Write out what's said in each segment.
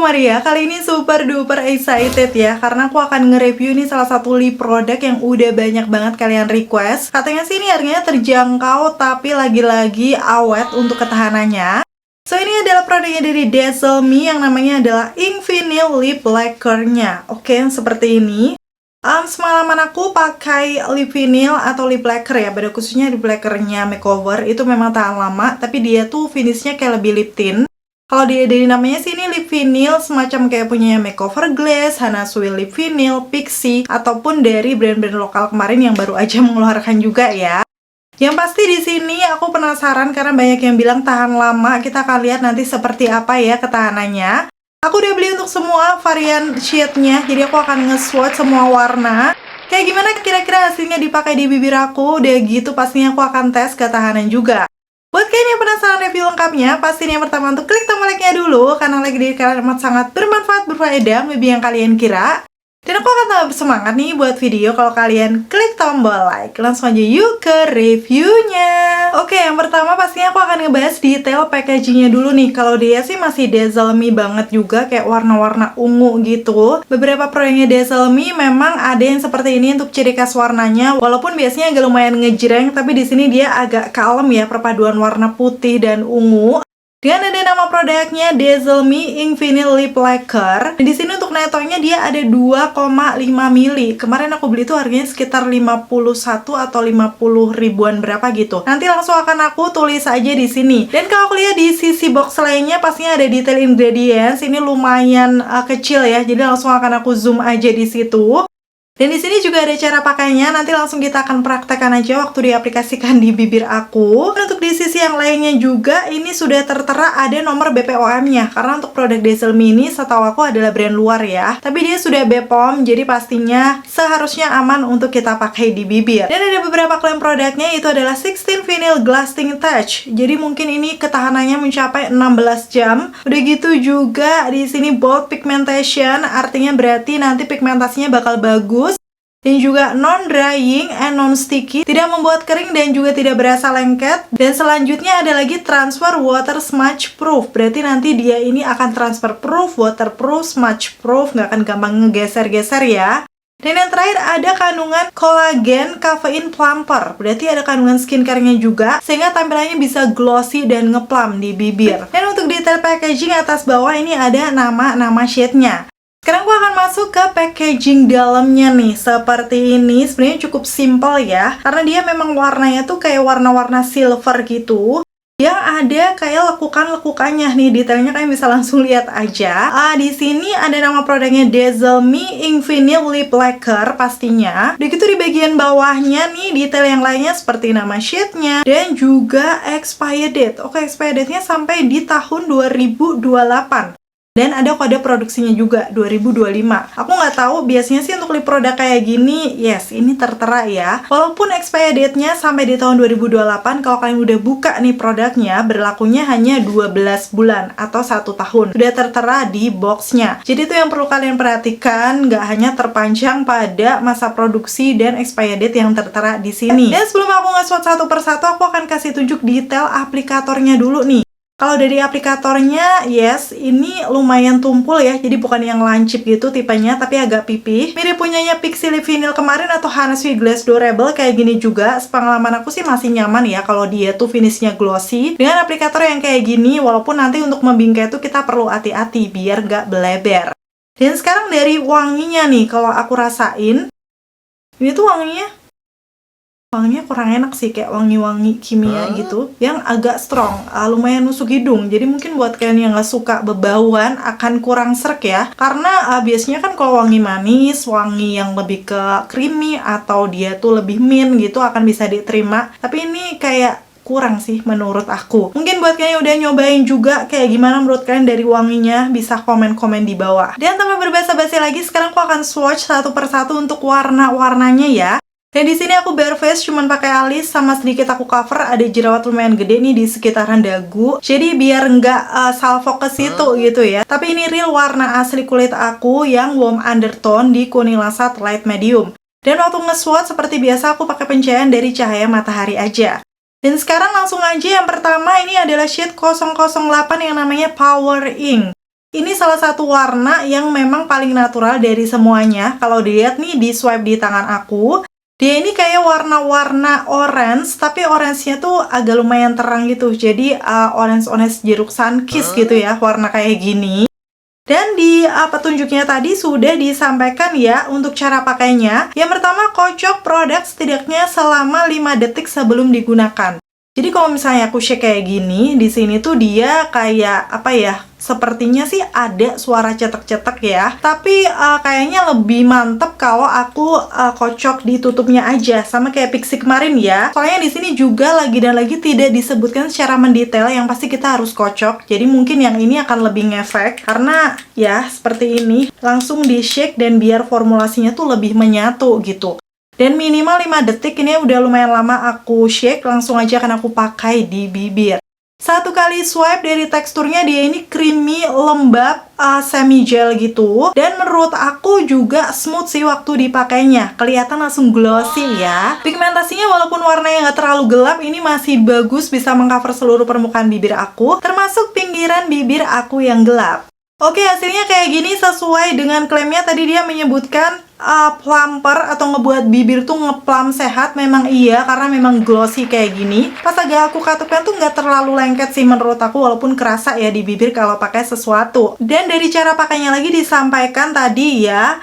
Maria, kali ini super duper excited ya, karena aku akan nge-review ini salah satu lip product yang udah banyak banget kalian request. Katanya sih ini harganya terjangkau, tapi lagi-lagi awet untuk ketahanannya. So, ini adalah produknya dari Dazzle Me yang namanya adalah Infinite Lip Lacquer-nya. Oke, seperti ini. Semalaman aku pakai lip vinyl atau lip lacquer ya, pada khususnya lip lacquer-nya makeover itu memang tahan lama, tapi dia tuh finishnya kayak lebih lip tint. Kalau dia dari namanya sih ini lip vinyl, semacam kayak punya Makeover Glaze, Hana Sui Lip Vinyl, Pixi, ataupun dari brand-brand lokal kemarin yang baru aja mengeluarkan juga ya. Yang pasti di sini aku penasaran karena banyak yang bilang tahan lama. Kita akan lihat nanti seperti apa ya ketahanannya. Aku udah beli untuk semua varian shade-nya, jadi aku akan nge-swatch semua warna. Kayak gimana kira-kira hasilnya dipakai di bibir aku, udah gitu pastinya aku akan tes ketahanan juga. Buat kalian yang penasaran review lengkapnya, pastiin yang pertama untuk klik tombol like-nya dulu, karena like dari kalian amat sangat bermanfaat, berfaedah, lebih yang kalian kira. Dan aku akan tambah bersemangat nih buat video kalau kalian klik tombol like. Langsung aja yuk ke reviewnya. Oke, yang pertama pastinya aku akan ngebahas detail packagingnya dulu nih. Kalau dia sih masih Dazzle Me banget juga, kayak warna-warna ungu gitu. Beberapa produknya Dazzle Me memang ada yang seperti ini untuk ciri khas warnanya. Walaupun biasanya agak lumayan ngejreng, tapi di sini dia agak kalem ya, perpaduan warna putih dan ungu. Dengan ada nama produknya Dazzle Me Infinite Lip Lacquer. Dan di sini untuk netonya dia ada 2,5 mili. Kemarin aku beli tuh harganya sekitar 51 atau 50 ribuan berapa gitu. Nanti langsung akan aku tulis aja di sini. Dan kalau aku lihat di sisi box lainnya pastinya ada detail ingredients. Ini lumayan kecil ya. Jadi langsung akan aku zoom aja di situ. Dan di sini juga ada cara pakainya, nanti langsung kita akan praktekkan aja waktu diaplikasikan di bibir aku. Dan untuk di sisi yang lainnya juga, ini sudah tertera ada nomor BPOM-nya. Karena untuk produk Dazzle Me ini setahu aku adalah brand luar ya. Tapi dia sudah BPOM, jadi pastinya seharusnya aman untuk kita pakai di bibir. Dan ada beberapa klaim produknya, itu adalah 16 Vinyl Lasting Touch. Jadi mungkin ini ketahanannya mencapai 16 jam. Udah gitu juga di sini bold pigmentation, artinya berarti nanti pigmentasinya bakal bagus. Dan juga non-drying and non-sticky, tidak membuat kering dan juga tidak berasa lengket. Dan selanjutnya ada lagi transfer water smudge proof, berarti nanti dia ini akan transfer proof, waterproof, smudge proof, nggak akan gampang ngegeser-geser ya. Dan yang terakhir ada kandungan kolagen caffeine plumper, berarti ada kandungan skincare-nya juga, sehingga tampilannya bisa glossy dan ngeplump di bibir. Dan untuk detail packaging atas bawah ini ada nama shade-nya. Sekarang gue akan masuk ke packaging dalamnya nih. Seperti ini, sebenarnya cukup simple ya, karena dia memang warnanya tuh kayak warna-warna silver gitu, yang ada kayak lekukan-lekukannya nih. Detailnya kalian bisa langsung lihat aja. Di sini ada nama produknya Dazzle Me Infinite Lip Lacquer pastinya. Begitu di bagian bawahnya nih, detail yang lainnya seperti nama shade-nya dan juga expired date. Oke, expired date-nya sampai di tahun 2028. Dan ada kode produksinya juga, 2025. Aku nggak tahu, biasanya sih untuk lip produk kayak gini, yes, ini tertera ya. Walaupun expired date-nya sampai di tahun 2028, kalau kalian udah buka nih produknya, berlakunya hanya 12 bulan atau 1 tahun. Sudah tertera di box-nya. Jadi itu yang perlu kalian perhatikan, nggak hanya terpanjang pada masa produksi dan expired date yang tertera di sini. Dan sebelum aku nge-swatch satu persatu, aku akan kasih tunjuk detail aplikatornya dulu nih. Kalau dari aplikatornya, yes, ini lumayan tumpul ya, jadi bukan yang lancip gitu tipenya, tapi agak pipih. Mirip punyanya Pixi Lip Vinyl kemarin atau Hana Sui Glaze Durable kayak gini juga. Sepengalaman aku sih masih nyaman ya kalau dia tuh finishnya glossy. Dengan aplikator yang kayak gini, walaupun nanti untuk membingkai tuh kita perlu hati-hati biar nggak beleber. Dan sekarang dari wanginya nih, kalau aku rasain, ini tuh wanginya kurang enak sih, kayak wangi-wangi kimia gitu yang agak strong, lumayan nusuk hidung. Jadi mungkin buat kalian yang nggak suka bebauan akan kurang srek ya, karena biasanya kan kalau wangi manis, wangi yang lebih ke creamy atau dia tuh lebih mint gitu akan bisa diterima, tapi ini kayak kurang sih menurut aku. Mungkin buat kalian yang udah nyobain juga, kayak gimana menurut kalian dari wanginya, bisa komen-komen di bawah. Dan tanpa berbasa-basi lagi, sekarang aku akan swatch satu persatu untuk warna-warnanya ya. Dan di sini aku bare face, cuman pakai alis sama sedikit aku cover. Ada jerawat lumayan gede nih di sekitaran dagu. Jadi biar nggak salvo ke situ gitu ya. Tapi ini real warna asli kulit aku yang warm undertone di kuning lasat light medium. Dan waktu nge-swatch seperti biasa aku pakai pencahayaan dari cahaya matahari aja. Dan sekarang langsung aja yang pertama ini adalah shade 008 yang namanya Power Ink. Ini salah satu warna yang memang paling natural dari semuanya. Kalau dilihat nih di swipe di tangan aku, dia ini kayak warna-warna orange, tapi orange-nya tuh agak lumayan terang gitu. Jadi orange-orange jeruk Sunkist gitu ya, warna kayak gini. Dan di petunjuknya tadi sudah disampaikan ya untuk cara pakainya. Yang pertama, kocok produk setidaknya selama 5 detik sebelum digunakan. Jadi kalau misalnya aku shake kayak gini, di sini tuh dia kayak apa ya? Sepertinya sih ada suara cetek-cetek ya. Tapi kayaknya lebih mantep kalau aku kocok di tutupnya aja, sama kayak Pixi kemarin ya. Soalnya di sini juga lagi dan lagi tidak disebutkan secara mendetail, yang pasti kita harus kocok. Jadi mungkin yang ini akan lebih ngefek karena ya seperti ini, langsung di shake dan biar formulasinya tuh lebih menyatu gitu. Dan minimal 5 detik, ini udah lumayan lama aku shake, langsung aja akan aku pakai di bibir. Satu kali swipe dari teksturnya dia ini creamy, lembab, semi gel gitu. Dan menurut aku juga smooth sih waktu dipakainya. Kelihatan langsung glossy ya. Pigmentasinya walaupun warnanya nggak terlalu gelap, ini masih bagus, bisa mengcover seluruh permukaan bibir aku, termasuk pinggiran bibir aku yang gelap. Oke, hasilnya kayak gini sesuai dengan klaimnya. Tadi dia menyebutkan plumper atau ngebuat bibir tuh ngeplum sehat. Memang iya, karena memang glossy kayak gini. Pas agak aku katupkan tuh nggak terlalu lengket sih menurut aku, walaupun kerasa ya di bibir kalau pakai sesuatu. Dan dari cara pakainya lagi disampaikan tadi ya,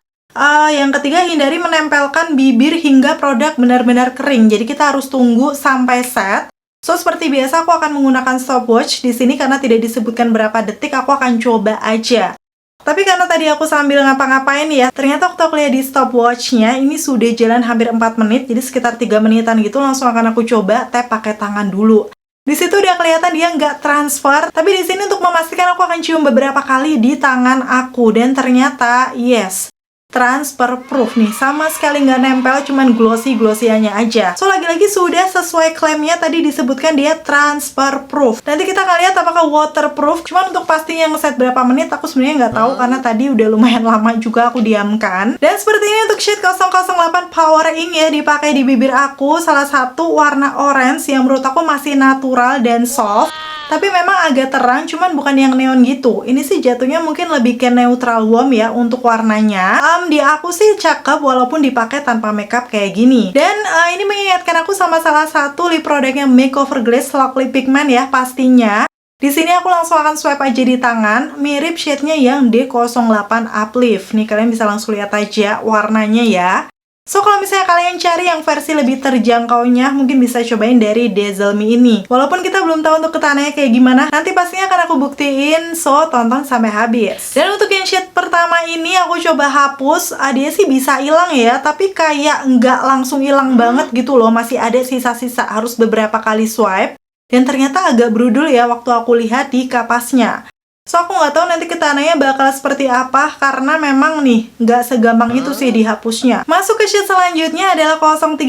yang ketiga, hindari menempelkan bibir hingga produk benar-benar kering. Jadi kita harus tunggu sampai set. So, seperti biasa aku akan menggunakan stopwatch di sini karena tidak disebutkan berapa detik, aku akan coba aja. Tapi karena tadi aku sambil ngapa-ngapain ya, ternyata waktu aku lihat di stopwatch-nya ini sudah jalan hampir 4 menit, jadi sekitar 3 menitan gitu, langsung akan aku coba tap pakai tangan dulu. Di situ udah kelihatan dia nggak transfer, tapi di sini untuk memastikan aku akan cium beberapa kali di tangan aku, dan ternyata yes, transfer proof nih, sama sekali nggak nempel, cuman glossy-glossy-nya aja. So, lagi-lagi sudah sesuai klaimnya, tadi disebutkan dia transfer proof. Nanti kita akan lihat apakah waterproof, cuman untuk pastinya ngeset berapa menit aku sebenarnya nggak tahu, karena tadi udah lumayan lama juga aku diamkan. Dan seperti ini untuk shade 008 Power Ink ya, dipakai di bibir aku, salah satu warna orange yang menurut aku masih natural dan soft. Tapi memang agak terang, cuman bukan yang neon gitu. Ini sih jatuhnya mungkin lebih ke neutral warm ya untuk warnanya. Di aku sih cakep walaupun dipakai tanpa makeup kayak gini. Dan ini mengingatkan aku sama salah satu lip produknya Makeover Glaze Lock Lip Pigment ya pastinya. Di sini aku langsung akan swipe aja di tangan, mirip shade-nya yang D08 Uplift. Nih kalian bisa langsung lihat aja warnanya ya. So, kalau misalnya kalian cari yang versi lebih terjangkaunya, mungkin bisa cobain dari Dazzle Me ini. Walaupun kita belum tahu untuk ketahanannya kayak gimana, nanti pastinya akan aku buktiin, so tonton sampai habis. Dan untuk yang shade pertama ini, aku coba hapus. Dia sih bisa hilang ya, tapi kayak nggak langsung hilang banget gitu loh. Masih ada sisa-sisa, harus beberapa kali swipe. Dan ternyata agak brudul ya waktu aku lihat di kapasnya. So, aku nggak tahu nanti ketahanannya bakal seperti apa, karena memang nih, nggak segampang itu sih dihapusnya. Masuk ke shade selanjutnya adalah 035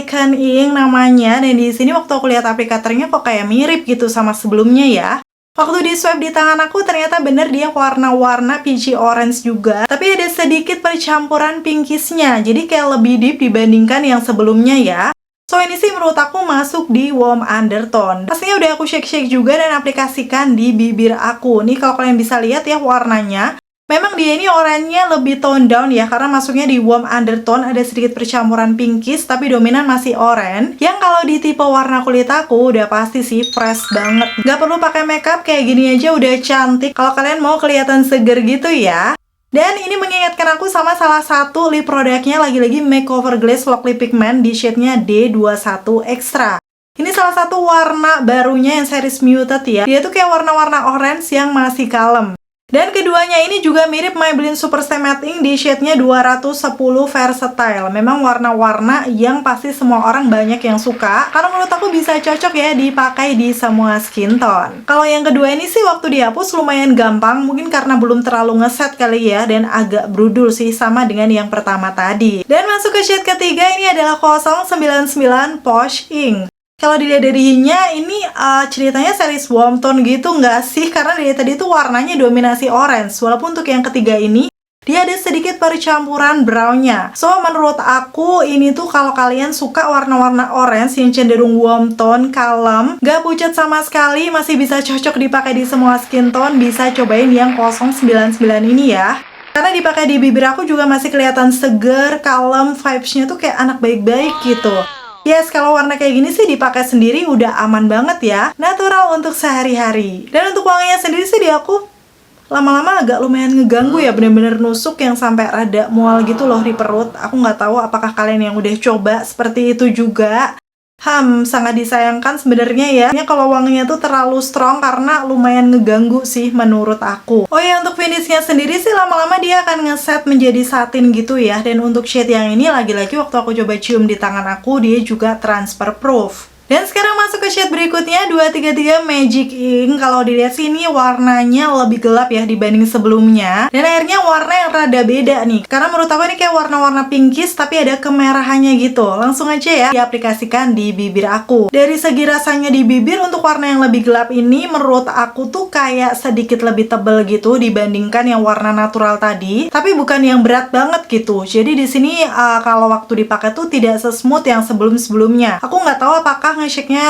Icon Ink namanya, dan di sini waktu aku lihat aplikatornya kok kayak mirip gitu sama sebelumnya ya. Waktu di swipe di tangan aku, ternyata bener dia warna-warna peachy orange juga, tapi ada sedikit percampuran pinkisnya, jadi kayak lebih deep dibandingkan yang sebelumnya ya. So, ini sih menurut aku masuk di warm undertone. Pastinya udah aku shake-shake juga dan aplikasikan di bibir aku. Nih kalau kalian bisa lihat ya warnanya, memang dia ini oranye lebih tone down ya, karena masuknya di warm undertone, ada sedikit percampuran pinkish, tapi dominan masih oranye. Yang kalau di tipe warna kulit aku udah pasti sih fresh banget. Gak perlu pakai makeup, kayak gini aja udah cantik. Kalau kalian mau kelihatan seger gitu ya. Dan ini mengingatkan aku sama salah satu lip produknya, lagi-lagi Makeover Glaze Lock Lip Pigment di shade-nya D21 Extra. Ini salah satu warna barunya yang series Muted ya. Dia tuh kayak warna-warna orange yang masih kalem. Dan keduanya ini juga mirip Maybelline Superstay Matte Ink di shade-nya 210 Versatile. Memang warna-warna yang pasti semua orang banyak yang suka, karena menurut aku bisa cocok ya dipakai di semua skin tone. Kalau yang kedua ini sih waktu dihapus lumayan gampang, mungkin karena belum terlalu ngeset kali ya, dan agak brudul sih sama dengan yang pertama tadi. Dan masuk ke shade ketiga, ini adalah 099 Posh Ink. Kalau dilihat darinya, ini ceritanya series warm tone gitu nggak sih? Karena dari tadi tuh warnanya dominasi orange. Walaupun untuk yang ketiga ini, dia ada sedikit percampuran brownnya. So menurut aku ini tuh kalau kalian suka warna-warna orange yang cenderung warm tone, kalem, gak pucat sama sekali, masih bisa cocok dipakai di semua skin tone, bisa cobain yang 099 ini ya. Karena dipakai di bibir aku juga masih kelihatan seger, kalem, vibes-nya tuh kayak anak baik-baik gitu. Yes, kalau warna kayak gini sih dipakai sendiri udah aman banget ya. Natural untuk sehari-hari. Dan untuk wanginya sendiri sih di aku lama-lama agak lumayan ngeganggu ya, bener-bener nusuk yang sampai rada mual gitu loh di perut. Aku nggak tahu apakah kalian yang udah coba seperti itu juga. Sangat disayangkan sebenarnya ya. Ini kalau wanginya tuh terlalu strong karena lumayan ngeganggu sih menurut aku. Oh ya, untuk finishnya sendiri sih lama-lama dia akan ngeset menjadi satin gitu ya. Dan untuk shade yang ini lagi-lagi waktu aku coba cium di tangan aku, dia juga transfer proof. Dan sekarang masuk ke shade berikutnya, 233 Magic Ink. Kalau dilihat sini warnanya lebih gelap ya dibanding sebelumnya. Dan akhirnya warna yang rada beda nih. Karena menurut aku ini kayak warna-warna pinkish tapi ada kemerahannya gitu. Langsung aja ya diaplikasikan di bibir aku. Dari segi rasanya di bibir untuk warna yang lebih gelap ini menurut aku tuh kayak sedikit lebih tebel gitu dibandingkan yang warna natural tadi. Tapi bukan yang berat banget gitu. Jadi di sini kalau waktu dipakai tuh tidak sesmooth yang sebelum-sebelumnya. Aku nggak tahu apakah nge-shake-nya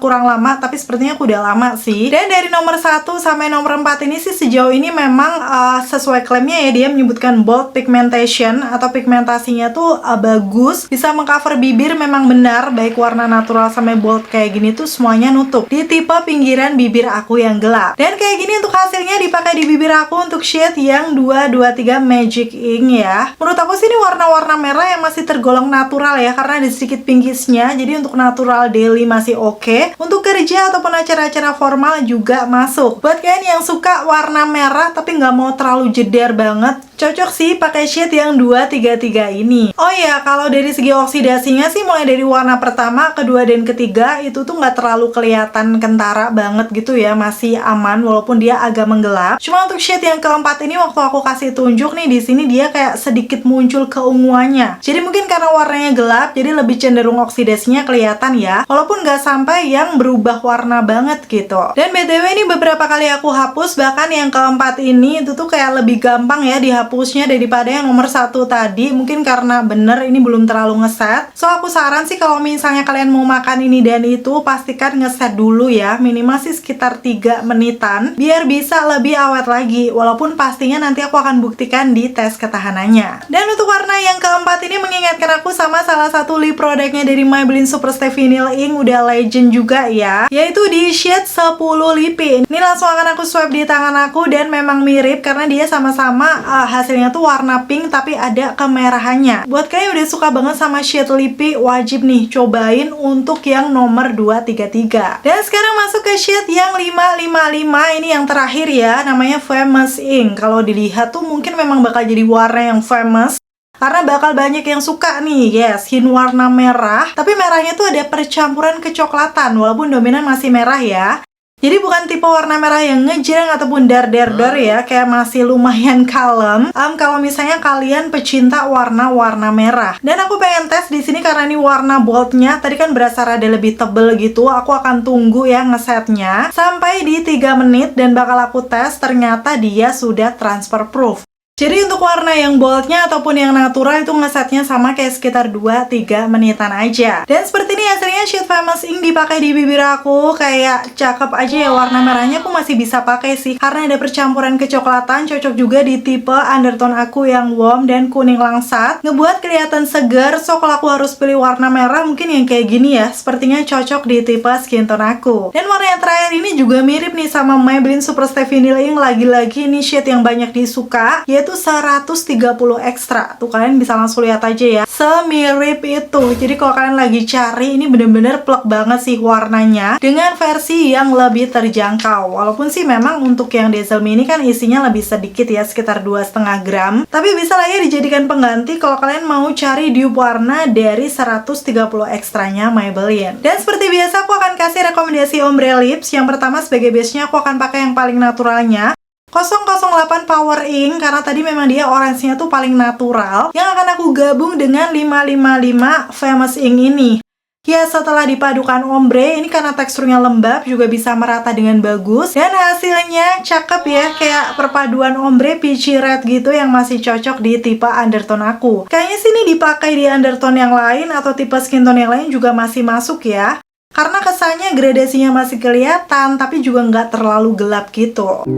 kurang lama, tapi sepertinya aku udah lama sih. Dan dari nomor 1 sampai nomor 4 ini sih sejauh ini memang sesuai klaimnya ya, dia menyebutkan bold pigmentation atau pigmentasinya tuh bagus, bisa mengcover bibir, memang benar, baik warna natural sampai bold kayak gini tuh semuanya nutup di tipe pinggiran bibir aku yang gelap. Dan kayak gini untuk hasilnya dipakai di bibir aku untuk shade yang 223 Magic Ink ya. Menurut aku sih ini warna-warna merah yang masih tergolong natural ya, karena ada sedikit pinkish-nya, jadi untuk natural daily masih oke. Untuk kerja ataupun acara-acara formal juga masuk. Buat kalian yang suka warna merah tapi nggak mau terlalu jeder banget, cocok sih pakai shade yang 233 ini. Oh ya, kalau dari segi oksidasinya sih mulai dari warna pertama, kedua, dan ketiga itu tuh nggak terlalu kelihatan kentara banget gitu ya, masih aman walaupun dia agak menggelap. Cuma untuk shade yang keempat ini waktu aku kasih tunjuk nih, di sini dia kayak sedikit muncul keunguannya. Jadi mungkin karena warnanya gelap, jadi lebih cenderung oksidasinya kelihatan ya. Walaupun nggak sampai yang berubah warna banget gitu. Dan BTW ini beberapa kali aku hapus, bahkan yang keempat ini itu tuh kayak lebih gampang ya dihapusnya daripada yang nomor 1 tadi. Mungkin karena bener ini belum terlalu ngeset. So aku saran sih kalau misalnya kalian mau makan ini dan itu, pastikan ngeset dulu ya, minimal sih sekitar 3 menitan biar bisa lebih awet lagi. Walaupun pastinya nanti aku akan buktikan di tes ketahanannya. Dan untuk warna yang keempat ini mengingatkan aku sama salah satu lip produknya dari Maybelline Superstay Vinyl Ink, udah legend juga ya, yaitu di shade 10 Lipi. Ini langsung akan aku swipe di tangan aku dan memang mirip karena dia sama-sama hasilnya tuh warna pink tapi ada kemerahannya. Buat kalian yang udah suka banget sama shade Lipi, wajib nih cobain untuk yang nomor 233. Dan sekarang masuk ke shade yang 555, ini yang terakhir ya, namanya Famous Ink. Kalau dilihat tuh mungkin memang bakal jadi warna yang famous karena bakal banyak yang suka nih, yes, hint warna merah, tapi merahnya tuh ada percampuran kecoklatan, walaupun dominan masih merah ya. Jadi bukan tipe warna merah yang ngejreng ataupun dar ya, kayak masih lumayan kalem. Kalau misalnya kalian pecinta warna-warna merah. Dan aku pengen tes di sini karena ini warna boldnya, tadi kan berasa rada lebih tebel gitu. Aku akan tunggu ya ngesetnya sampai di 3 menit dan bakal aku tes, ternyata dia sudah transfer proof. Jadi untuk warna yang boldnya ataupun yang natural itu ngesetnya sama kayak sekitar 2-3 menitan aja. Dan seperti ini hasilnya shade Famous Ink dipakai di bibir aku, kayak cakep aja ya, warna merahnya aku masih bisa pakai sih karena ada percampuran kecoklatan, cocok juga di tipe undertone aku yang warm dan kuning langsat, ngebuat kelihatan segar. So kalau aku harus pilih warna merah mungkin yang kayak gini ya, sepertinya cocok di tipe skin tone aku. Dan warna yang terakhir ini juga mirip nih sama Maybelline Superstay Vinyl Ink, lagi-lagi ini shade yang banyak disuka, yaitu 130 ekstra. Tuh kalian bisa langsung lihat aja ya, semirip itu. Jadi kalau kalian lagi cari, ini bener-bener plek banget sih warnanya dengan versi yang lebih terjangkau. Walaupun sih memang untuk yang Dazzle Me ini kan isinya lebih sedikit ya, sekitar 2,5 gram, tapi bisa lah ya dijadikan pengganti kalau kalian mau cari dupe warna dari 130 ekstranya Maybelline. Dan seperti biasa aku akan kasih rekomendasi ombre lips. Yang pertama sebagai base-nya aku akan pakai yang paling naturalnya, 008 Power Ink, karena tadi memang dia orange-nya tuh paling natural, yang akan aku gabung dengan 555 Famous Ink ini. Ya, setelah dipadukan ombre, ini karena teksturnya lembab juga bisa merata dengan bagus. Dan hasilnya cakep ya, kayak perpaduan ombre peachy red gitu yang masih cocok di tipe undertone aku. Kayaknya sih ini dipakai di undertone yang lain atau tipe skin tone yang lain juga masih masuk ya. Karena kesannya gradasinya masih kelihatan, tapi juga nggak terlalu gelap gitu.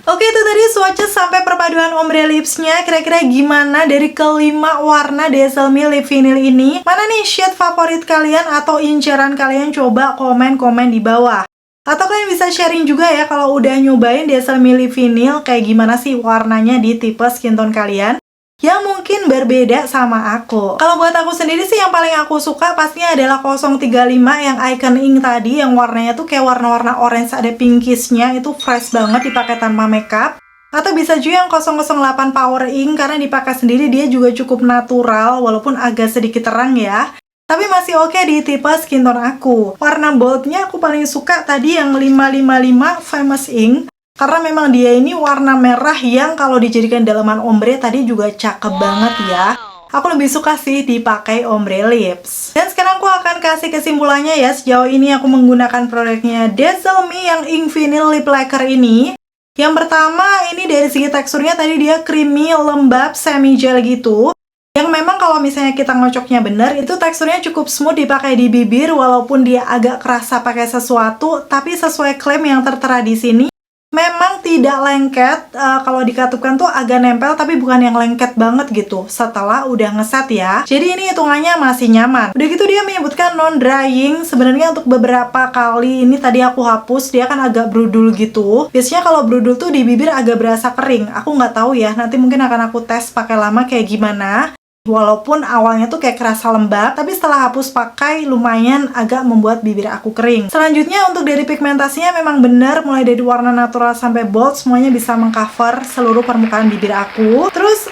Oke, itu tadi swatches sampai perpaduan ombre lipsnya. Kira-kira gimana dari kelima warna Dazzle Me Lip Vinyl ini? Mana nih shade favorit kalian atau inceran kalian? Coba komen-komen di bawah. Atau kalian bisa sharing juga ya kalau udah nyobain Dazzle Me Lip Vinyl, kayak gimana sih warnanya di tipe skin tone kalian yang mungkin berbeda sama aku. Kalau buat aku sendiri sih yang paling aku suka pastinya adalah 035 yang Icon Ink tadi, yang warnanya tuh kayak warna-warna orange ada pinkishnya, itu fresh banget dipakai tanpa makeup. Atau bisa juga yang 008 Power Ink karena dipakai sendiri dia juga cukup natural walaupun agak sedikit terang ya. Tapi masih oke di tipe skin tone aku. Warna boldnya aku paling suka tadi yang 555 Famous Ink. Karena memang dia ini warna merah yang kalau dijadikan dalaman ombre tadi juga cakep banget ya. Aku lebih suka sih dipakai ombre lips. Dan sekarang aku akan kasih kesimpulannya ya. Sejauh ini aku menggunakan produknya Dazzle Me yang Ink Vinyl Lip Lacquer ini. Yang pertama ini dari segi teksturnya tadi dia creamy, lembab, semi gel gitu. Yang memang kalau misalnya kita ngocoknya bener, itu teksturnya cukup smooth dipakai di bibir walaupun dia agak kerasa pakai sesuatu, tapi sesuai klaim yang tertera di sini. Memang tidak lengket, kalau dikatupkan tuh agak nempel tapi bukan yang lengket banget gitu setelah udah ngeset ya. Jadi ini hitungannya masih nyaman. Udah gitu dia menyebutkan non drying. Sebenarnya untuk beberapa kali ini tadi aku hapus, dia kan agak brudul gitu. Biasanya kalau brudul tuh di bibir agak berasa kering. Aku nggak tahu ya, nanti mungkin akan aku tes pakai lama kayak gimana. Walaupun awalnya tuh kayak kerasa lembab, tapi setelah hapus pakai lumayan agak membuat bibir aku kering. Selanjutnya untuk dari pigmentasinya memang benar, mulai dari warna natural sampai bold semuanya bisa mengcover seluruh permukaan bibir aku. Terus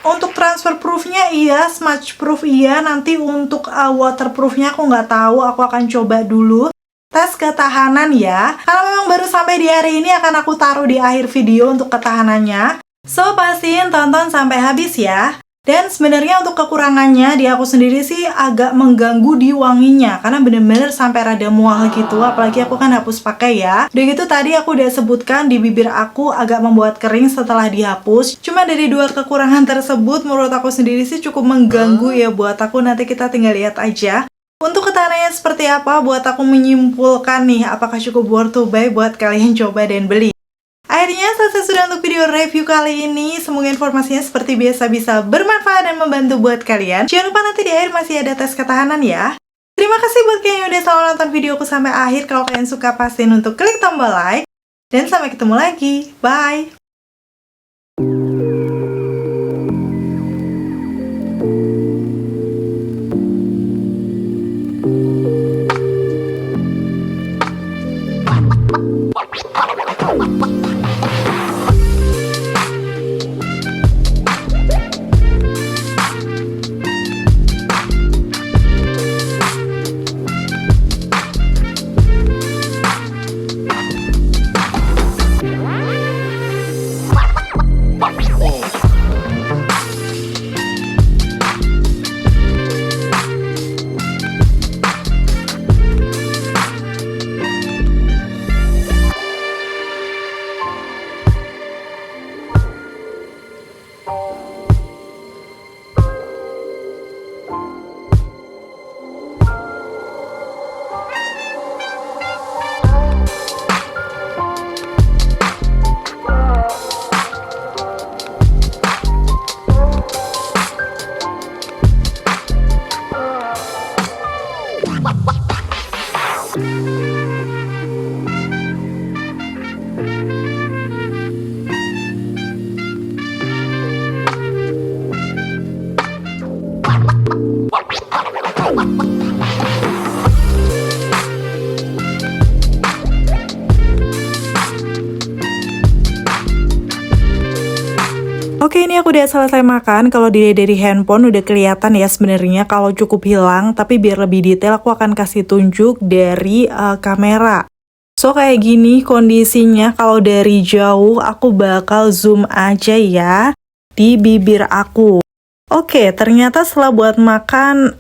untuk transfer proofnya iya, smudge proof iya. Nanti untuk waterproofnya aku nggak tahu, aku akan coba dulu. Tes ketahanan ya, karena memang baru sampai di hari ini akan aku taruh di akhir video untuk ketahanannya. So pastiin tonton sampai habis ya. Dan sebenarnya untuk kekurangannya di aku sendiri sih agak mengganggu di wanginya karena bener-bener sampai rada mual gitu, apalagi aku kan hapus pakai ya. Udah gitu tadi aku udah sebutkan di bibir aku agak membuat kering setelah dihapus. Cuma dari dua kekurangan tersebut menurut aku sendiri sih cukup mengganggu ya buat aku, nanti kita tinggal lihat aja. Untuk ketahanannya seperti apa buat aku menyimpulkan nih apakah cukup worth to buy buat kalian coba dan beli. Akhirnya selesai sudah untuk video review kali ini. Semoga informasinya seperti biasa bisa bermanfaat dan membantu buat kalian. Jangan lupa nanti di akhir masih ada tes ketahanan ya. Terima kasih buat kalian yang udah selalu nonton videoku sampai akhir. Kalau kalian suka pastiin untuk klik tombol like. Dan sampai ketemu lagi. Bye! Oke, ini aku udah selesai makan. Kalau dilihat dari handphone udah kelihatan ya sebenarnya kalau cukup hilang, tapi biar lebih detail aku akan kasih tunjuk dari kamera. So kayak gini kondisinya kalau dari jauh aku bakal zoom aja ya di bibir aku. Oke, ternyata setelah buat makan,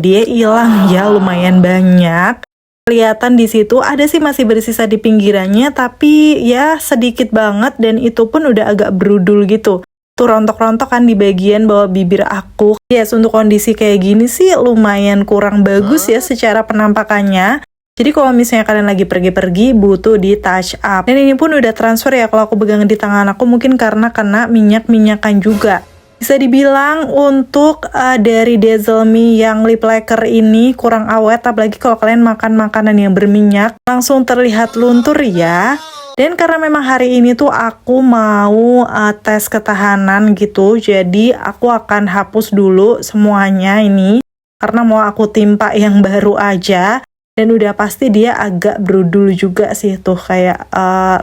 dia hilang ya lumayan banyak. Kelihatan di situ ada sih masih bersisa di pinggirannya, tapi ya sedikit banget dan itu pun udah agak berudul gitu. Tuh rontok-rontok kan di bagian bawah bibir aku. Yes, untuk kondisi kayak gini sih lumayan kurang bagus ya secara penampakannya. Jadi kalau misalnya kalian lagi pergi-pergi butuh di touch up. Dan ini pun udah transfer ya kalau aku pegang di tangan aku mungkin karena kena minyak-minyakan juga. Bisa dibilang untuk dari Dazzle Me yang lip lacquer ini kurang awet, apalagi kalau kalian makan makanan yang berminyak, langsung terlihat luntur ya. Dan karena memang hari ini tuh aku mau tes ketahanan gitu, jadi aku akan hapus dulu semuanya ini, karena mau aku timpa yang baru aja. Dan udah pasti dia agak berudul juga sih tuh, kayak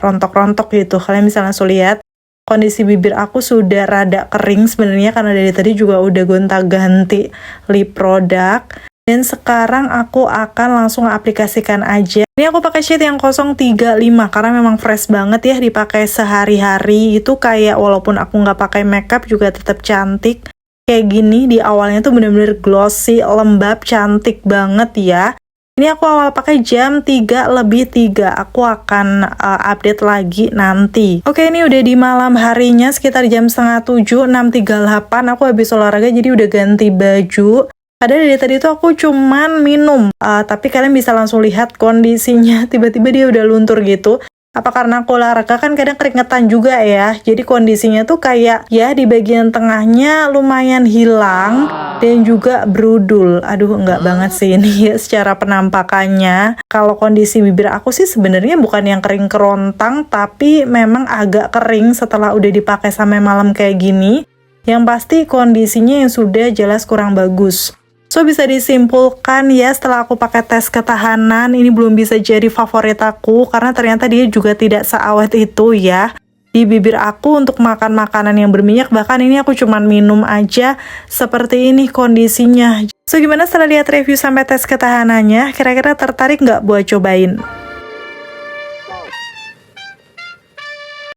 rontok-rontok gitu. Kalian bisa langsung lihat. Kondisi bibir aku sudah rada kering sebenarnya karena dari tadi juga udah gonta-ganti lip product. Dan sekarang aku akan langsung aplikasikan aja. Ini aku pakai shade yang 035 karena memang fresh banget ya dipakai sehari-hari. Itu kayak walaupun aku nggak pakai makeup juga tetap cantik. Kayak gini di awalnya tuh bener-bener glossy, lembab, cantik banget ya. Ini aku awal pakai jam 3:03. Aku akan update lagi nanti. Oke, ini udah di malam harinya sekitar jam 6:30, 6:38. Aku habis olahraga jadi udah ganti baju. Padahal dari tadi tuh aku cuman minum. Tapi kalian bisa langsung lihat kondisinya. Tiba-tiba dia udah luntur gitu. Apa karena aku olahraga kan kadang keringetan juga ya. Jadi kondisinya tuh kayak ya di bagian tengahnya lumayan hilang dan juga berudul. Aduh enggak banget sih ini ya secara penampakannya. Kalau kondisi bibir aku sih sebenarnya bukan yang kering kerontang, tapi memang agak kering setelah udah dipakai sampai malam kayak gini. Yang pasti kondisinya yang sudah jelas kurang bagus. So bisa disimpulkan ya setelah aku pakai tes ketahanan ini belum bisa jadi favorit aku karena ternyata dia juga tidak seawet itu ya di bibir aku untuk makan makanan yang berminyak. Bahkan ini aku cuman minum aja seperti ini kondisinya. So gimana setelah lihat review sampai tes ketahanannya, kira-kira tertarik nggak buat cobain?